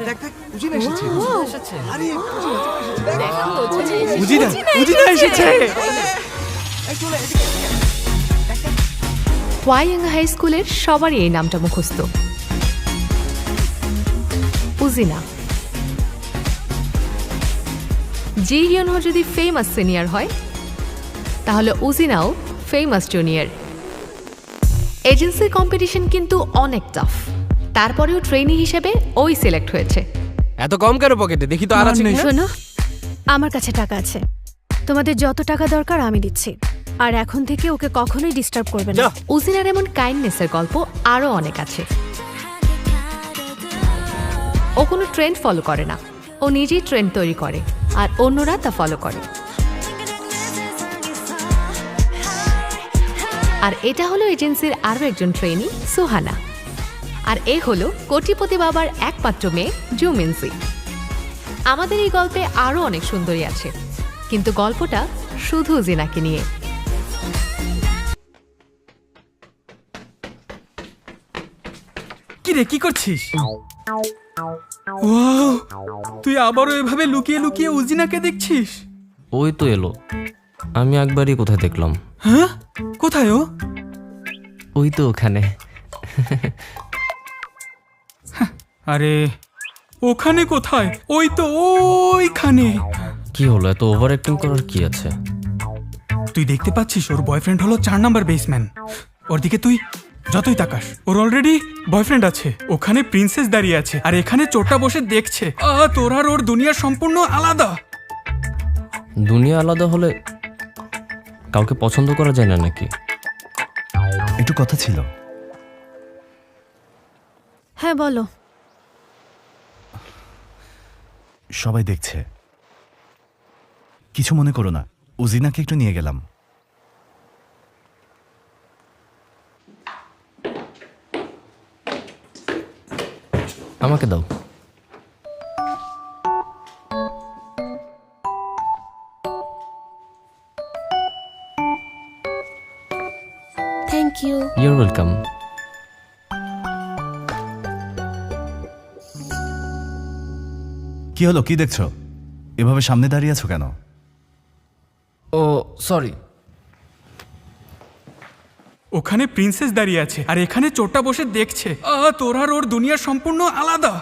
দেখ দেখ উজিনা এসেছে। আরে উজিনা উজিনা এসেছে। এই চলে এদিকে। ওয়াইয়াঙ্গা হাই স্কুলের সবারই এই নামটা মুখস্থ, উজিনা। জি ইয়নহো যদি ফেমাস সিনিয়র হয়, তাহলে উজিনাও ফেমাস জুনিয়র। এজেন্সির কম্পিটিশন কিন্তু অনেক টাফ, তারপরেও ট্রেনি হিসেবে ওই সিলেক্ট হয়েছে। এত কম কেন পকেটে? দেখি তো আর আছে কিনা। শোনো, আমার কাছে টাকা আছে, তোমাদের যত টাকা দরকার আমি দিচ্ছি, আর এখন থেকে ওকে কখনোই ডিস্টার্ব করবে না। উজিনার এমন কাইন্ডনেসের গল্প আরও অনেক আছে। ও কোনো ট্রেন্ড ফলো করে না, ও নিজেই ট্রেন্ড তৈরি করে আর অন্যরা তা ফলো করে। আর এটা হলো এজেন্সির আরও একজন ট্রেনি, সুহানা। আর এ হলো কোটিপতি বাবার একমাত্র মেয়ে, জুমিনসি। আমাদের এই গল্পে আরও অনেক সুন্দরী আছে, কিন্তু গল্পটা শুধু উজিনাকে নিয়ে। কি রে, কি করছিস? ওয়াও, তুই আবারও এভাবে লুকিয়ে লুকিয়ে উজিনাকে দেখছিস? ওই তো এলো। আমি একবারই কোথায় দেখলাম। হ্যাঁ, কোথায় ও? ওই তো ওখানে। আরে ওখানে কোথায়? ওই তো ওইখানে। কি হলো, এত ওভার অ্যাক্টিং করার কি আছে? তুই দেখতে পাচ্ছিস ওর বয়ফ্রেন্ড হলো 4 নাম্বার বেসম্যান। ওর দিকে তুই যতই তাকাস, ওর অলরেডি বয়ফ্রেন্ড আছে। ওখানে প্রিন্সেস দাঁড়িয়ে আছে, আর এখানে চোরটা বসে দেখছে। তোর আর ওর দুনিয়া সম্পূর্ণ আলাদা। দুনিয়া আলাদা হলে কাউকে পছন্দ করা যায় না নাকি? একটু কথা ছিল। হ্যাঁ বলো। সবাই দেখছে, কিছু মনে করো না। উজিনাকে একটু নিয়ে গেলাম। আমাকে দাও। Thank you. You're welcome. কি হলো, কি দেখছো? এভাবে সামনে দাঁড়িয়ে আছো কেন? ও সরি। ওখানে প্রিন্সেস দাঁড়িয়ে আছে, আর এখানে চোরটা বসে দেখছে। তোর আর ওর দুনিয়া সম্পূর্ণ আলাদা।